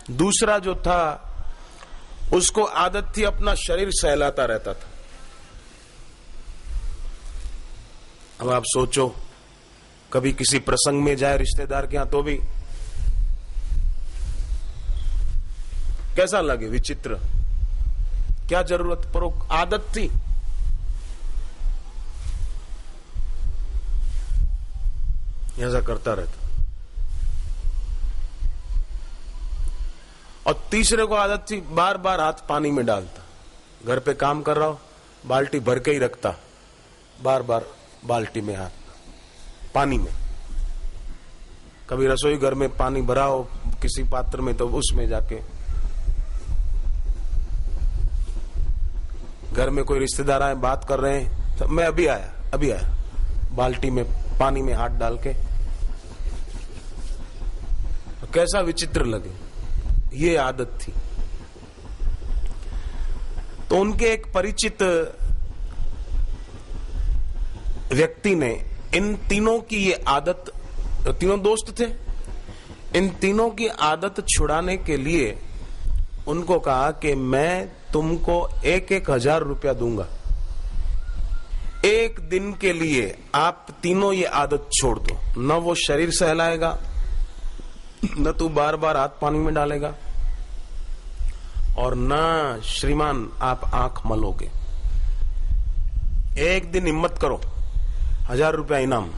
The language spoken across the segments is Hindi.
दूसरा जो था उसको आदत थी अपना शरीर सहलाता रहता था। अब आप सोचो, कभी किसी प्रसंग में जाए रिश्तेदार के यहां तो भी कैसा लगे, विचित्र। क्या जरूरत, पर वो आदत थी। ऐसा करता रहता। और तीसरे को आदत थी बार बार हाथ पानी में डालता। घर पे काम कर रहा हो, बाल्टी भर के ही रखता, बार बार बाल्टी में हाथ पानी में। कभी रसोई घर में पानी भरा हो किसी पात्र में तो उसमें जाके, घर में कोई रिश्तेदार आए बात कर रहे हैं तो मैं अभी आया, बाल्टी में पानी में हाथ डाल के। तो कैसा विचित्र लगे, ये आदत थी। तो उनके एक परिचित व्यक्ति ने इन तीनों की ये आदत, तीनों दोस्त थे, इन तीनों की आदत छुड़ाने के लिए उनको कहा कि मैं तुमको 1,000 रुपया दूंगा, एक दिन के लिए आप तीनों ये आदत छोड़ दो। न वो शरीर सहलाएगा, न तू बार बार हाथ पानी में डालेगा, और न श्रीमान आप आंख मलोगे। एक दिन हिम्मत करो, 1,000 रुपया इनाम।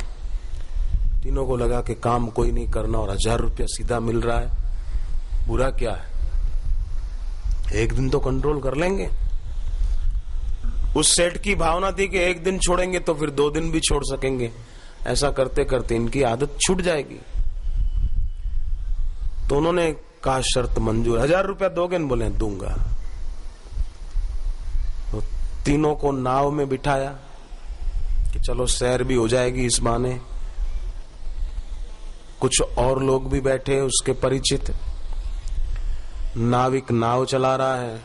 तीनों को लगा कि काम कोई नहीं करना और 1,000 रुपया सीधा मिल रहा है, बुरा क्या है, एक दिन तो कंट्रोल कर लेंगे। उस सेठ की भावना थी कि एक दिन छोड़ेंगे तो फिर 2 दिन भी छोड़ सकेंगे। ऐसा करते करते इनकी आदत छूट जाएगी। तो उन्होंने कहा शर्त मंजूर, 1,000 रुपया दोगे? बोले दूंगा। तो तीनों को नाव में बिठाया कि चलो सैर भी हो जाएगी इस बहाने। कुछ और लोग भी बैठे उसके परिचित। नाविक नाव चला रहा है।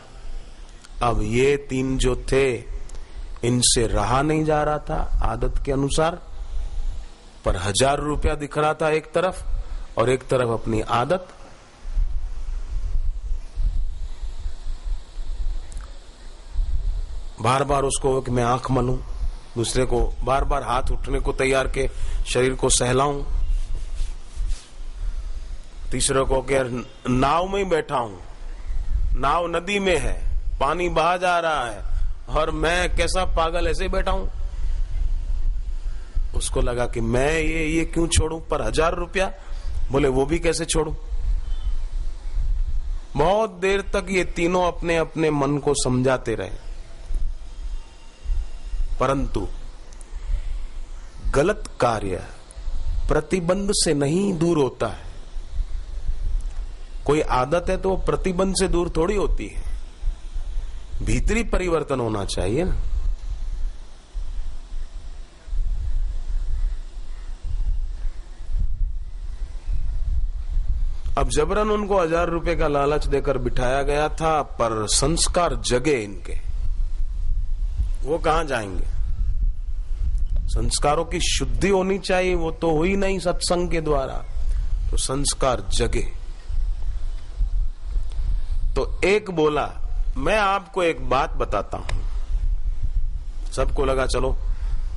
अब ये 3 जो थे इनसे रहा नहीं जा रहा था आदत के अनुसार, पर 1,000 रुपया दिख रहा था एक तरफ और एक तरफ अपनी आदत। बार बार उसको कि मैं आंख मलूं, दूसरे को बार बार हाथ उठने को तैयार के शरीर को सहलाऊं, तीसरे को कि नाव में ही बैठा हूं, नाव नदी में है, पानी बहा जा रहा है और मैं कैसा पागल ऐसे ही बैठा हूं। उसको लगा कि मैं ये क्यों छोड़ूं, पर 1,000 रुपया, बोले वो भी कैसे छोड़ूं। बहुत देर तक ये तीनों अपने अपने मन को समझाते रहे, परंतु गलत कार्य प्रतिबंध से नहीं दूर होता है। कोई आदत है तो वो प्रतिबंध से दूर थोड़ी होती है, भीतरी परिवर्तन होना चाहिए ना। अब जबरन उनको 1,000 रुपए का लालच देकर बिठाया गया था, पर संस्कार जगे इनके, वो कहां जाएंगे। संस्कारों की शुद्धि होनी चाहिए, वो तो हुई नहीं सत्संग के द्वारा, तो संस्कार जगे। तो एक बोला मैं आपको एक बात बताता हूं। सबको लगा चलो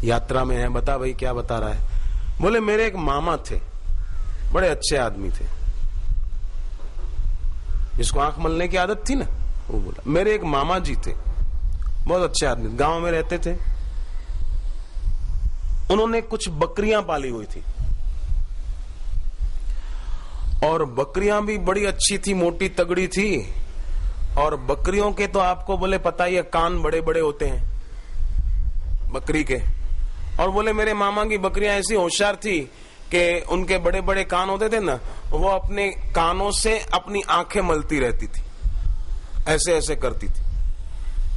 यात्रा में है, बता भाई क्या बता रहा है। बोले मेरे एक मामा थे, बड़े अच्छे आदमी थे, जिसको आंख मलने की आदत थी ना। वो बोला मेरे एक मामा जी थे, बहुत अच्छे आदमी, गांव में रहते थे। उन्होंने कुछ बकरियां पाली हुई थी और बकरियां भी बड़ी अच्छी थी, मोटी तगड़ी थी। और बकरियों के तो आपको बोले पता ही है, कान बड़े बड़े होते हैं बकरी के। और बोले मेरे मामा की बकरियां ऐसी होशियार थी कि उनके बड़े बड़े कान होते थे ना, वो अपने कानों से अपनी आंखें मलती रहती थी, ऐसे ऐसे करती थी।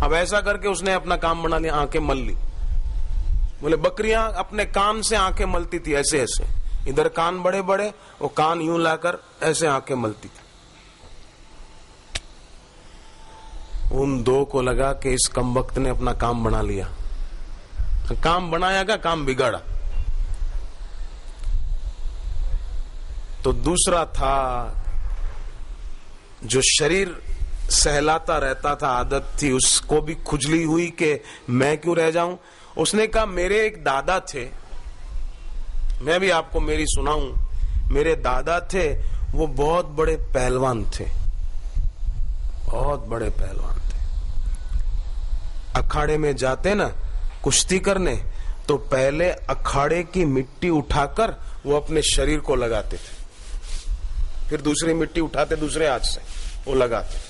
अब ऐसा करके उसने अपना काम बना लिया, आंखें मल ली। बोले बकरियां अपने कान से आंखें मलती थी ऐसे ऐसे, इधर कान बड़े बड़े, वो कान यूं लाकर ऐसे आंखें मलती थी। उन 2 को लगा कि इस कमबख्त ने अपना काम बना लिया। काम बनाया का काम बिगाड़ा। तो दूसरा था जो शरीर सहलाता रहता था, आदत थी, उसको भी खुजली हुई कि मैं क्यों रह जाऊं। उसने कहा मेरे एक दादा थे, मैं भी आपको मेरी सुनाऊं। मेरे दादा थे, वो बहुत बड़े पहलवान थे, बहुत बड़े पहलवान थे। अखाड़े में जाते ना कुश्ती करने, तो पहले अखाड़े की मिट्टी उठाकर वो अपने शरीर को लगाते थे, फिर दूसरी मिट्टी उठाते दूसरे हाथ से वो लगाते।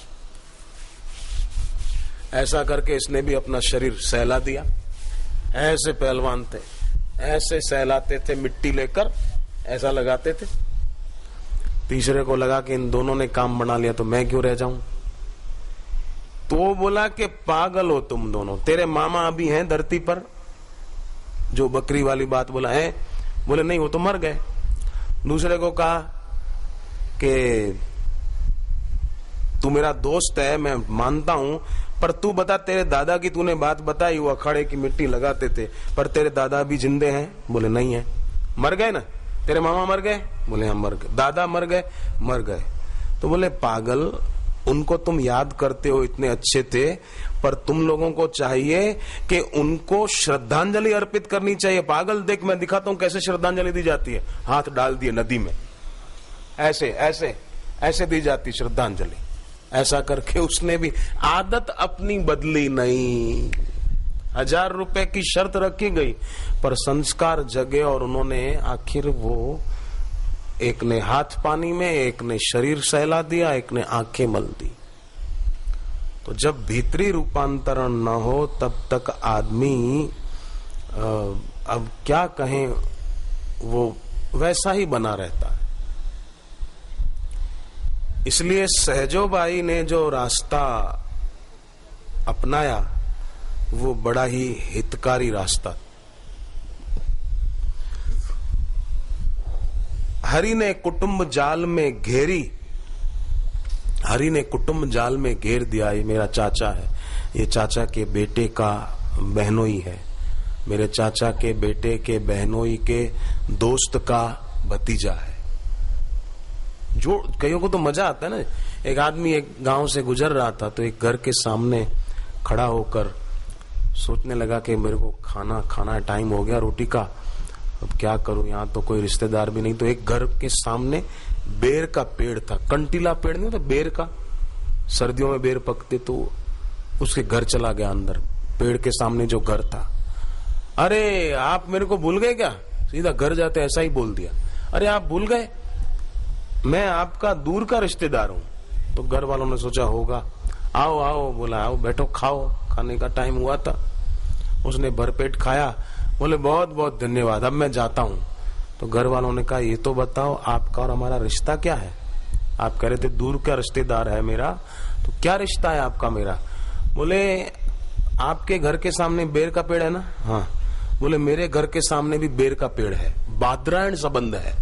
ऐसा करके इसने भी अपना शरीर सहला दिया। ऐसे पहलवान थे, ऐसे सहलाते थे, मिट्टी लेकर ऐसा लगाते थे। तीसरे को लगा कि इन दोनों ने काम बना लिया तो मैं क्यों रह जाऊं। तो बोला कि पागल हो तुम दोनों, तेरे मामा अभी हैं धरती पर, जो बकरी वाली बात बोला है। बोले नहीं, वो तो मर गए। दूसरे को कहा कि तू मेरा दोस्त है, मैं मानता हूं, पर तू बता तेरे दादा की तूने बात बताई, वो अखाड़े की मिट्टी लगाते थे, पर तेरे दादा भी जिंदे हैं? बोले नहीं है। मर गए ना, तेरे मामा मर गए? बोले हम मर गए। दादा मर गए? मर गए। तो बोले पागल, उनको तुम याद करते हो, इतने अच्छे थे, पर तुम लोगों को चाहिए कि उनको श्रद्धांजलि अर्पित करनी चाहिए। पागल, देख मैं दिखाता हूं कैसे श्रद्धांजलि दी जाती है। हाथ डाल दिए नदी में, ऐसे ऐसे ऐसे दी जाती श्रद्धांजलि। ऐसा करके उसने भी आदत अपनी बदली नहीं। 1000 रुपए की शर्त रखी गई, पर संस्कार जगे और उन्होंने आखिर वो, एक ने हाथ पानी में, एक ने शरीर सहला दिया, एक ने आंखें मल दी। तो जब भीतरी रूपांतरण न हो तब तक आदमी अब क्या कहें, वो वैसा ही बना रहता है। इसलिए सहजोबाई ने जो रास्ता अपनाया वो बड़ा ही हितकारी रास्ता। हरि ने कुटुंब जाल में घेरी, हरि ने कुटुंब जाल में घेर दिया। ये मेरा चाचा है, ये चाचा के बेटे का बहनोई है, मेरे चाचा के बेटे के बहनोई के दोस्त का भतीजा है। जो कईयों को तो मजा आता है ना। एक आदमी एक गांव से गुजर रहा था, तो एक घर के सामने खड़ा होकर सोचने लगा कि मेरे को खाना टाइम हो गया रोटी का, अब क्या करूं, यहाँ तो कोई रिश्तेदार भी नहीं। तो एक घर के सामने बेर का पेड़ था, कंटीला पेड़ नहीं था, बेर का, सर्दियों में बेर पकते, तो उसके घर चला गया अंदर, पेड़ के सामने जो घर था। अरे आप मेरे को भूल गए क्या? सीधा घर जाते ऐसा ही बोल दिया, अरे आप भूल गए, मैं आपका दूर का रिश्तेदार हूं। तो घर वालों ने सोचा होगा, आओ आओ, बोला आओ बैठो, खाओ, खाने का टाइम हुआ था। उसने भरपेट खाया, बोले बहुत बहुत धन्यवाद, अब मैं जाता हूं। तो घर वालों ने कहा ये तो बताओ आपका और हमारा रिश्ता क्या है? आप कह रहे थे दूर का रिश्तेदार है मेरा, तो क्या रिश्ता है आपका मेरा? बोले आपके घर के सामने बेर का पेड़ है ना? हाँ। बोले मेरे घर के सामने भी बेर का पेड़ है, बादरायण संबंध है।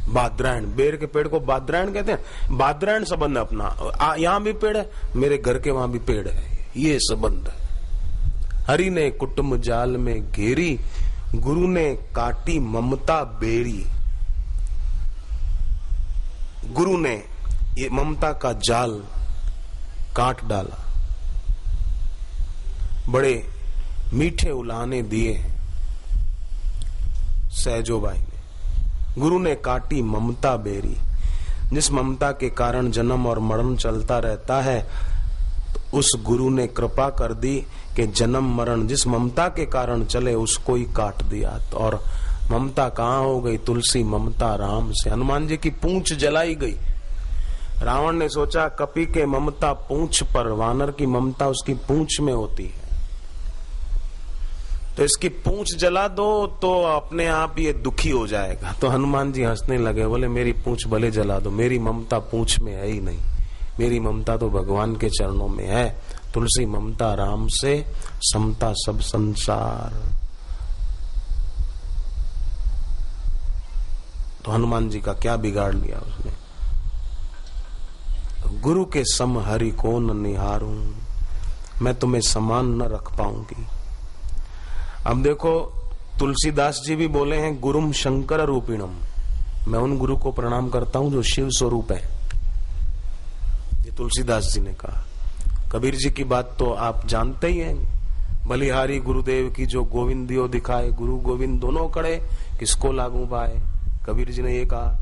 बादरायण, बेर के पेड़ को बादरायण कहते हैं, बादरायण संबंध अपना। यहाँ भी पेड़ है, मेरे घर के वहां भी पेड़ है, ये संबंध है। हरि ने कुटुंब जाल में घेरी, गुरु ने काटी ममता बेरी। गुरु ने ये ममता का जाल काट डाला, बड़े मीठे उलाने दिए सहजोबाई ने। गुरु ने काटी ममता बेरी। जिस ममता के कारण जन्म और मरण चलता रहता है, तो उस गुरु ने कृपा कर दी कि जन्म मरण जिस ममता के कारण चले उसको ही काट दिया। और ममता कहाँ हो गई? तुलसी ममता राम से। हनुमान जी की पूंछ जलाई गई। रावण ने सोचा कपि के ममता पूंछ पर, वानर की ममता उसकी पूंछ में होती है, तो इसकी पूंछ जला दो तो अपने आप ये दुखी हो जाएगा। तो हनुमान जी हंसने लगे, बोले मेरी पूंछ भले जला दो, मेरी ममता पूंछ में है ही नहीं, मेरी ममता तो भगवान के चरणों में है। तुलसी ममता राम से, समता सब संसार। तो हनुमान जी का क्या बिगाड़ लिया उसने? गुरु के सम हरि को न निहारूं, मैं तुम्हें समान न रख पाऊंगी। अब देखो तुलसीदास जी भी बोले हैं गुरुम शंकर रूपिणम, मैं उन गुरु को प्रणाम करता हूं जो शिव स्वरूप है। तुलसीदास जी ने कहा। कबीर जी की बात तो आप जानते ही हैं, बलिहारी गुरुदेव की जो गोविंदियो दिखाए, गुरु गोविंद दोनों कड़े किसको लागू पाए। कबीर जी ने ये कहा।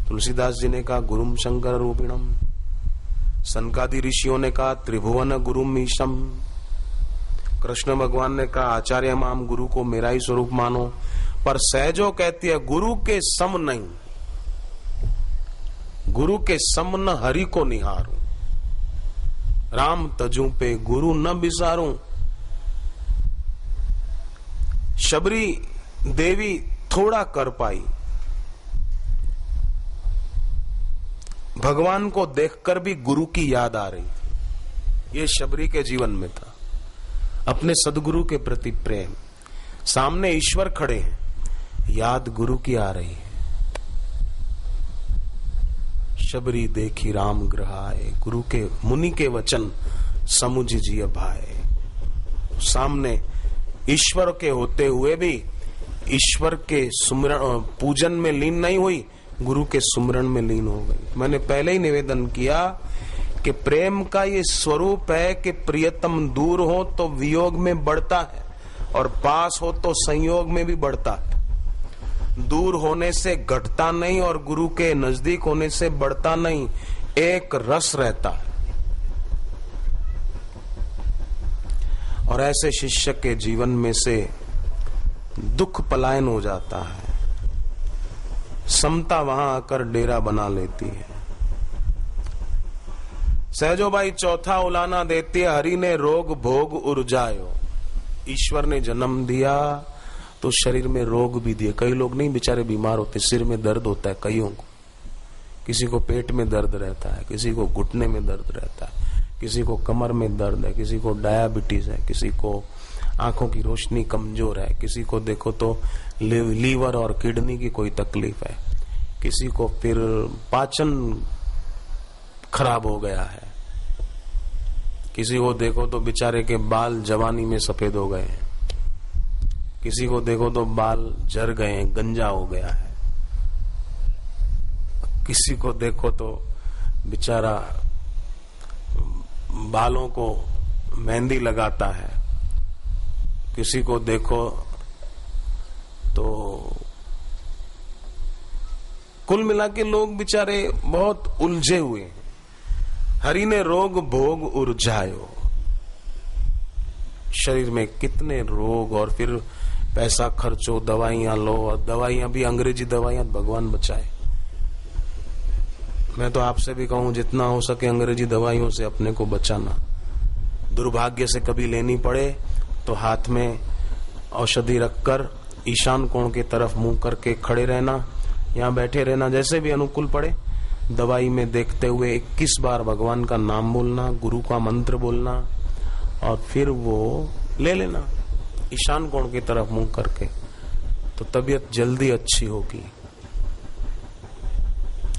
तुलसीदास जी ने कहा गुरुम शंकर रूपिणम। सनकादि ऋषियों ने कहा त्रिभुवन गुरुम ईशम। कृष्ण भगवान ने कहा आचार्य माम, गुरु को मेरा ही स्वरूप मानो। पर सहजो कहती है गुरु के सम नहीं, गुरु के सम न हरि को निहारूं, राम तजू पे गुरु न बिसारूं। शबरी देवी थोड़ा कर पाई, भगवान को देखकर भी गुरु की याद आ रही थी। ये शबरी के जीवन में था, अपने सदगुरु के प्रति प्रेम। सामने ईश्वर खड़े हैं, याद गुरु की आ रही है। शबरी देखी राम ग्रहाए, गुरु के मुनि के वचन समुझ जिय भाए। सामने ईश्वर के होते हुए भी ईश्वर के सुमिरन पूजन में लीन नहीं हुई, गुरु के सुमिरन में लीन हो गई। मैंने पहले ही निवेदन किया कि प्रेम का ये स्वरूप है कि प्रियतम दूर हो तो वियोग में बढ़ता है और पास हो तो संयोग में भी बढ़ता है। दूर होने से घटता नहीं और गुरु के नजदीक होने से बढ़ता नहीं, एक रस रहता है। और ऐसे शिष्य के जीवन में से दुख पलायन हो जाता है, समता वहां आकर डेरा बना लेती है। सहजोबाई चौथा उलाना देती है, हरि ने रोग भोग उर्जायो। ईश्वर ने जन्म दिया तो शरीर में रोग भी दिए। कई लोग नहीं बेचारे बीमार होते, सिर में दर्द होता है कईयों को, किसी को पेट में दर्द रहता है, किसी को घुटने में दर्द रहता है, किसी को कमर में दर्द है, किसी को डायबिटीज है, किसी को आंखों की रोशनी कमजोर है, किसी को देखो तो लीवर और किडनी की कोई तकलीफ है, किसी को फिर पाचन खराब हो गया है, किसी को देखो तो बेचारे के बाल जवानी में सफेद हो गए हैं, किसी को देखो तो बाल झड़ गए हैं, गंजा हो गया है, किसी को देखो तो बेचारा बालों को मेहंदी लगाता है, किसी को देखो तो कुल मिला के लोग बेचारे बहुत उलझे हुए हैं। हरि ने रोग भोग उर्जायो। शरीर में कितने रोग और फिर पैसा खर्चो, दवाइयां लो, और दवाइयां भी अंग्रेजी दवाइयां, भगवान बचाए। मैं तो आपसे भी कहूं जितना हो सके अंग्रेजी दवाइयों से अपने को बचाना। दुर्भाग्य से कभी लेनी पड़े तो हाथ में औषधि रखकर ईशान कोण की तरफ मुंह करके खड़े रहना, यहाँ बैठे रहना, जैसे भी अनुकूल पड़े दवाई में देखते हुए 21 बार भगवान का नाम बोलना, गुरु का मंत्र बोलना और फिर वो ले लेना ईशान कोण की तरफ मुंह करके, तो तबीयत जल्दी अच्छी होगी।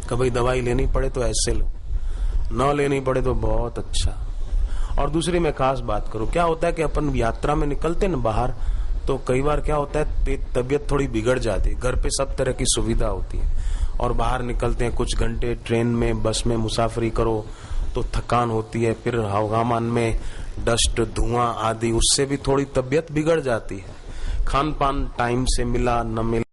कभी दवाई लेनी पड़े तो ऐसे लो, न लेनी पड़े तो बहुत अच्छा। और दूसरी मैं खास बात करूं, क्या होता है कि अपन यात्रा में निकलते ना बाहर, तो कई बार क्या होता है तबीयत थोड़ी बिगड़ जाती है। घर पे सब तरह की सुविधा होती है और बाहर निकलते हैं कुछ घंटे, ट्रेन में बस में मुसाफरी करो तो थकान होती है, फिर हवामान में डस्ट धुआं आदि, उससे भी थोड़ी तबीयत बिगड़ जाती है। खान पान टाइम से मिला न मिला